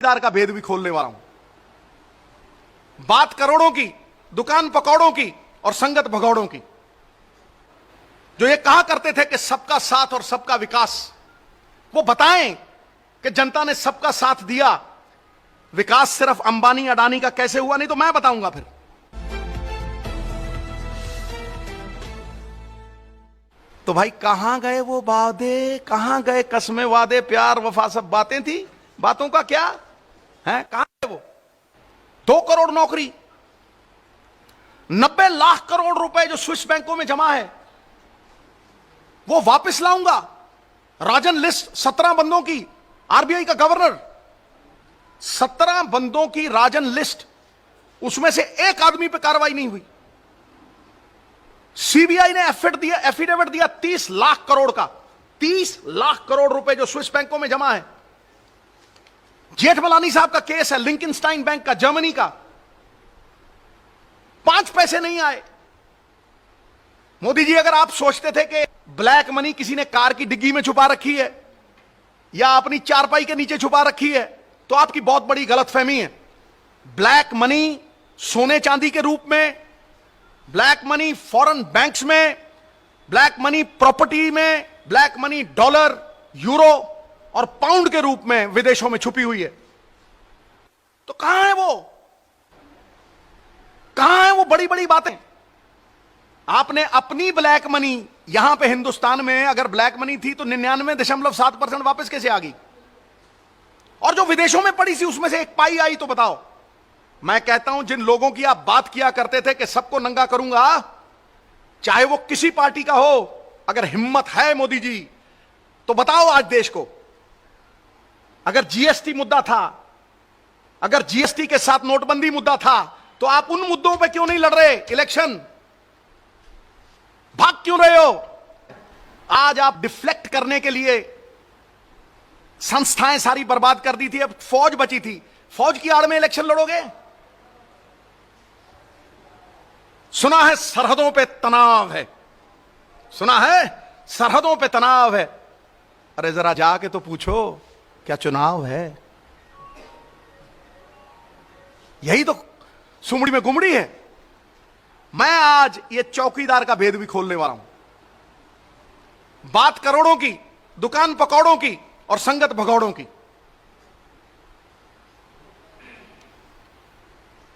का भेद भी खोलने वाला हूं। बात करोड़ों की, दुकान पकौड़ों की और संगत भगौड़ों की। जो ये कहा करते थे कि सबका साथ और सबका विकास, वो बताएं कि जनता ने सबका साथ दिया, विकास सिर्फ अंबानी अडानी का कैसे हुआ, नहीं तो मैं बताऊंगा फिर। तो भाई कहां गए वो वादे, कहां गए कस्में वादे, प्यार वफा सब बातें थी, बातों का क्या है, कहां गए वो? 2 करोड़ नौकरी, 90 लाख करोड़ रुपए जो स्विस बैंकों में जमा है वो वापस लाऊंगा। राजन लिस्ट 17 बंदों की, आरबीआई का गवर्नर, 17 बंदों की राजन लिस्ट, उसमें से एक आदमी पे कार्रवाई नहीं हुई। सीबीआई ने एफिडेविट दिया 30 लाख करोड़ का, 30 लाख करोड़ रुपए जो स्विस बैंकों में जमा है। जेठमलानी साहब का केस है, लिंकनस्टाइन बैंक का, जर्मनी का, 5 पैसे नहीं आए। मोदी जी, अगर आप सोचते थे कि ब्लैक मनी किसी ने कार की डिग्गी में छुपा रखी है या अपनी चारपाई के नीचे छुपा रखी है, तो आपकी बहुत बड़ी गलतफहमी है। ब्लैक मनी सोने चांदी के रूप में, ब्लैक मनी फॉरेन बैंक्स में, ब्लैक मनी प्रॉपर्टी में, ब्लैक मनी डॉलर, यूरो और पाउंड के रूप में विदेशों में छुपी हुई है। तो कहां है वो, कहां है वो बड़ी बड़ी बातें? आपने अपनी ब्लैक मनी यहां पे हिंदुस्तान में अगर ब्लैक मनी थी तो 99.7% वापस कैसे आ गई? और जो विदेशों में पड़ी थी उसमें से एक पाई आई तो बताओ। मैं कहता हूं, जिन लोगों की आप बात किया करते थे कि सबको नंगा करूंगा, चाहे वो किसी पार्टी का हो, अगर हिम्मत है मोदी जी तो बताओ आज देश को। अगर जीएसटी मुद्दा था, अगर जीएसटी के साथ नोटबंदी मुद्दा था, तो आप उन मुद्दों पे क्यों नहीं लड़ रहे? इलेक्शन भाग क्यों रहे हो? आज आप डिफ्लेक्ट करने के लिए संस्थाएं सारी बर्बाद कर दी थी, अब फौज बची थी, फौज की आड़ में इलेक्शन लड़ोगे? सुना है सरहदों पे तनाव है, सुना है सरहदों पे तनाव है। अरे जरा जाके तो पूछो, क्या चुनाव है? यही तो सुमड़ी में गुमड़ी है। मैं आज ये चौकीदार का भेद भी खोलने वाला हूं। बात करोड़ों की, दुकान पकौड़ों की और संगत भगौड़ों की।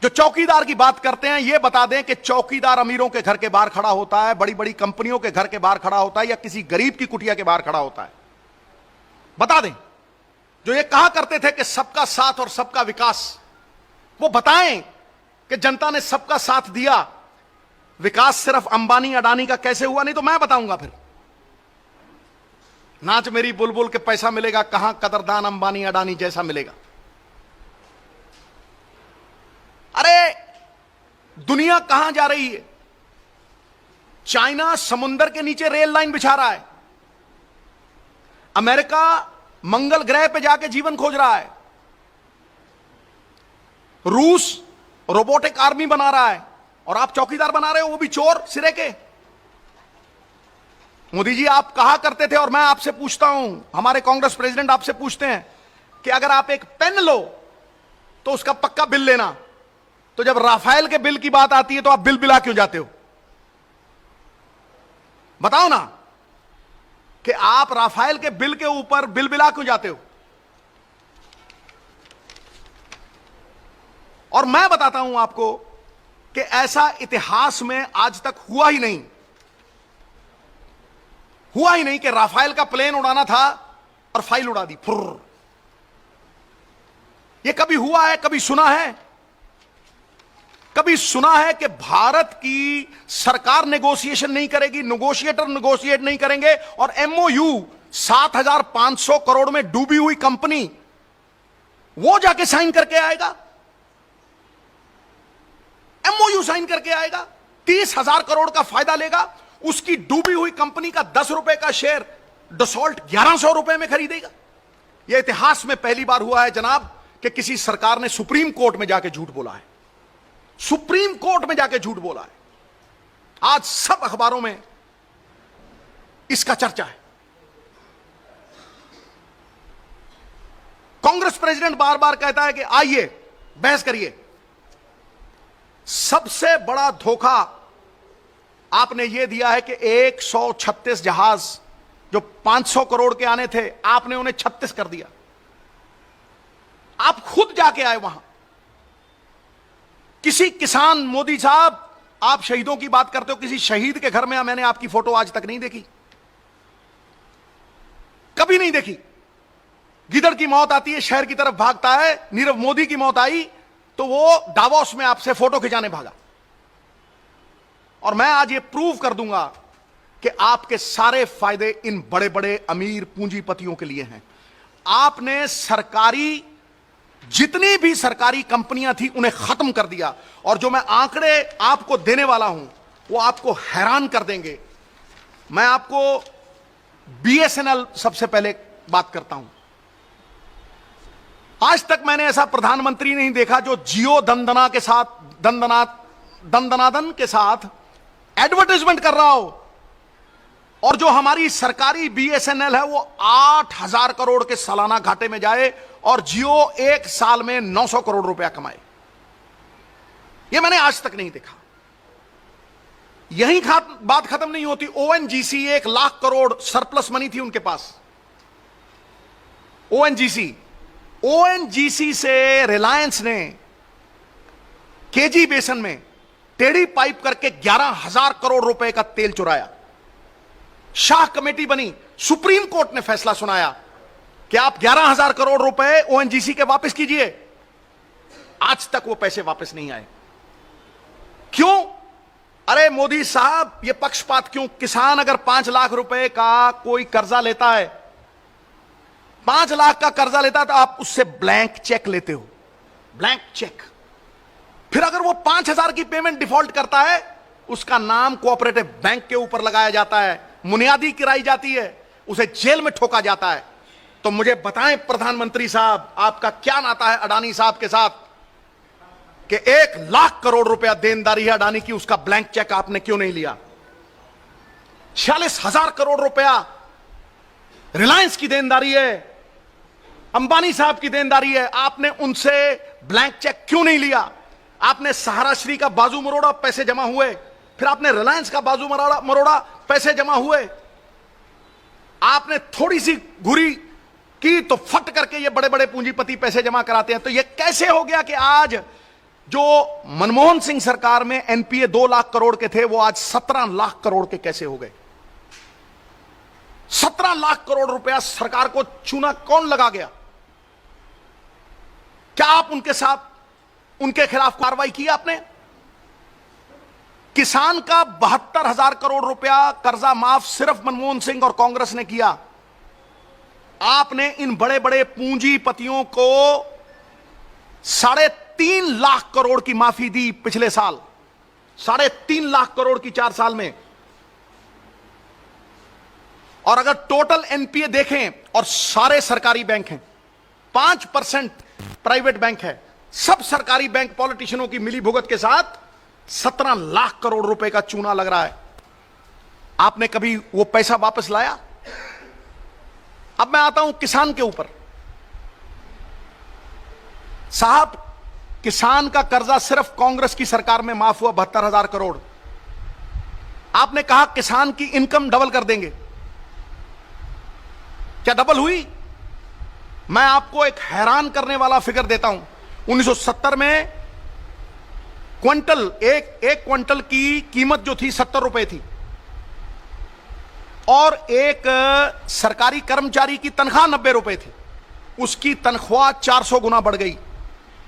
जो चौकीदार की बात करते हैं, यह बता दें कि चौकीदार अमीरों के घर के बाहर खड़ा होता है, बड़ी बड़ी कंपनियों के घर के बाहर खड़ा होता है, या किसी गरीब की कुटिया के बाहर खड़ा होता है? बता दें। जो ये कहा करते थे कि सबका साथ और सबका विकास, वो बताएं कि जनता ने सबका साथ दिया, विकास सिर्फ अंबानी अडानी का कैसे हुआ, नहीं तो मैं बताऊंगा फिर। नाच मेरी बुलबुल के पैसा मिलेगा कहां, कदरदान अंबानी अडानी जैसा मिलेगा। अरे दुनिया कहां जा रही है? चाइना समुंदर के नीचे रेल लाइन बिछा रहा है, अमेरिका मंगल ग्रह पे जाके जीवन खोज रहा है, रूस रोबोटिक आर्मी बना रहा है, और आप चौकीदार बना रहे हो, वो भी चोर सिरे के। मोदी जी, आप कहा करते थे, और मैं आपसे पूछता हूं, हमारे कांग्रेस प्रेसिडेंट आपसे पूछते हैं कि अगर आप एक पेन लो तो उसका पक्का बिल लेना, तो जब राफेल के बिल की बात आती है तो आप बिल बिला क्यों जाते हो? बताओ ना कि आप राफेल के बिल के ऊपर बिल बिला क्यों जाते हो? और मैं बताता हूं आपको कि ऐसा इतिहास में आज तक हुआ ही नहीं कि राफेल का प्लेन उड़ाना था और फाइल उड़ा दी, फुर्र। यह कभी हुआ है, कभी सुना है? कभी सुना है कि भारत की सरकार नेगोशिएशन नहीं करेगी, नेगोशिएटर नेगोशिएट नहीं करेंगे, और एमओयू 7,500 करोड़ में डूबी हुई कंपनी वो जाके साइन करके आएगा? एमओयू साइन करके आएगा, 30,000 करोड़ का फायदा लेगा, उसकी डूबी हुई कंपनी का 10 रुपए का शेयर डसॉल्ट 1100 रुपए में खरीदेगा। यह इतिहास में पहली बार हुआ है जनाब कि किसी सरकार ने सुप्रीम कोर्ट में जाके झूठ बोला है, सुप्रीम कोर्ट में जाके झूठ बोला है। आज सब अखबारों में इसका चर्चा है। कांग्रेस प्रेसिडेंट बार बार कहता है कि आइए बहस करिए। सबसे बड़ा धोखा आपने यह दिया है कि 136 जहाज जो 500 करोड़ के आने थे, आपने उन्हें 36 कर दिया। आप खुद जाके आए वहां। किसी किसान, मोदी साहब आप शहीदों की बात करते हो, किसी शहीद के घर में मैंने आपकी फोटो आज तक नहीं देखी, कभी नहीं देखी। गिदड़ की मौत आती है, शहर की तरफ भागता है। नीरव मोदी की मौत आई तो वो डावोस में आपसे फोटो खिंचाने भागा। और मैं आज ये प्रूव कर दूंगा कि आपके सारे फायदे इन बड़े बड़े अमीर पूंजीपतियों के लिए हैं। आपने सरकारी, जितनी भी सरकारी कंपनियां थी उन्हें खत्म कर दिया। और जो मैं आंकड़े आपको देने वाला हूं वो आपको हैरान कर देंगे। मैं आपको बीएसएनएल सबसे पहले बात करता हूं। आज तक मैंने ऐसा प्रधानमंत्री नहीं देखा जो जियो दंदना के साथ, दंदनादन के साथ एडवर्टाइजमेंट कर रहा हो। और जो हमारी सरकारी बीएसएनएल है वो 8,000 करोड़ के सालाना घाटे में जाए और जियो एक साल में 900 करोड़ रुपया कमाए। यह मैंने आज तक नहीं देखा। यहीं बात खत्म नहीं होती। ONGC 1 lakh crore surplus money थी उनके पास। ओएनजीसी से रिलायंस ने केजी बेसन में टेढ़ी पाइप करके 11,000 करोड़ रुपए का तेल चुराया। शाह कमेटी बनी, सुप्रीम कोर्ट ने फैसला सुनाया कि आप 11,000 करोड़ रुपए ओएनजीसी के वापस कीजिए। आज तक वो पैसे वापस नहीं आए। क्यों? अरे मोदी साहब, ये पक्षपात क्यों? किसान अगर 5 लाख रुपए का कोई कर्जा लेता है, 5 लाख का कर्जा लेता है तो आप उससे ब्लैंक चेक लेते हो, ब्लैंक चेक। फिर अगर वो 5,000 की पेमेंट डिफॉल्ट करता है, उसका नाम कोऑपरेटिव बैंक के ऊपर लगाया जाता है, मुनियादी गिराई जाती है, उसे जेल में ठोका जाता है। तो मुझे बताएं प्रधानमंत्री साहब, आपका क्या नाता है अडानी साहब के साथ कि 1 लाख करोड़ रुपया देनदारी है अडानी की, उसका ब्लैंक चेक आपने क्यों नहीं लिया? 46,000 करोड़ रुपया रिलायंस की देनदारी है, अंबानी साहब की देनदारी है, आपने उनसे ब्लैंक चेक क्यों नहीं लिया? आपने सहारा श्री का बाजू मरोड़ा, पैसे जमा हुए। फिर आपने रिलायंस का बाजू मरोड़ा, पैसे जमा हुए। आपने थोड़ी सी घुरी की तो फट करके ये बड़े बड़े पूंजीपति पैसे जमा कराते हैं। तो ये कैसे हो गया कि आज जो मनमोहन सिंह सरकार में एनपीए 2 लाख करोड़ के थे वो आज 17 लाख करोड़ के कैसे हो गए? 17 लाख करोड़ रुपया सरकार को चूना कौन लगा गया? क्या आप उनके साथ, उनके खिलाफ कार्रवाई की आपने? किसान का 72,000 करोड़ रुपया कर्जा माफ सिर्फ मनमोहन सिंह और कांग्रेस ने किया। आपने इन बड़े बड़े पूंजीपतियों को 3.5 लाख करोड़ की माफी दी पिछले साल, 3.5 लाख करोड़ की 4 साल में। और अगर टोटल एनपीए देखें, और सारे सरकारी बैंक हैं, 5% प्राइवेट बैंक है, सब सरकारी बैंक पॉलिटिशियनों की मिलीभुगत के साथ 17 लाख करोड़ रुपए का चूना लग रहा है। आपने कभी वो पैसा वापस लाया? अब मैं आता हूं किसान के ऊपर। साहब, किसान का कर्जा सिर्फ कांग्रेस की सरकार में माफ हुआ 72,000 करोड़। आपने कहा किसान की इनकम डबल कर देंगे। क्या डबल हुई? मैं आपको एक हैरान करने वाला फिगर देता हूं। 1970 में क्विंटल, एक क्विंटल की कीमत जो थी 70 रुपए थी, और एक सरकारी कर्मचारी की तनख्वाह 90 रुपए थी। उसकी तनख्वाह 400 गुना बढ़ गई,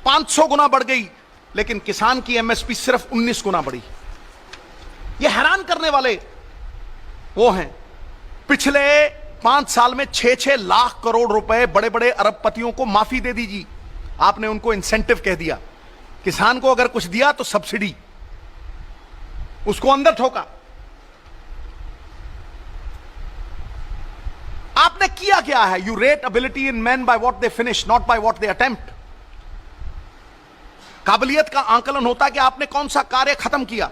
500 गुना बढ़ गई, लेकिन किसान की एमएसपी सिर्फ 19 गुना बढ़ी। ये हैरान करने वाले वो हैं। पिछले 5 साल में 6-6 लाख करोड़ रुपए बड़े बड़े अरबपतियों को माफी दे दीजिए। आपने उनको इंसेंटिव कह दिया। किसान को अगर कुछ दिया तो सब्सिडी, उसको अंदर ठोका। आपने किया क्या है? You rate ability in man by what they finish, not by what they attempt. काबिलियत का आंकलन होता है कि आपने कौन सा कार्य खत्म किया।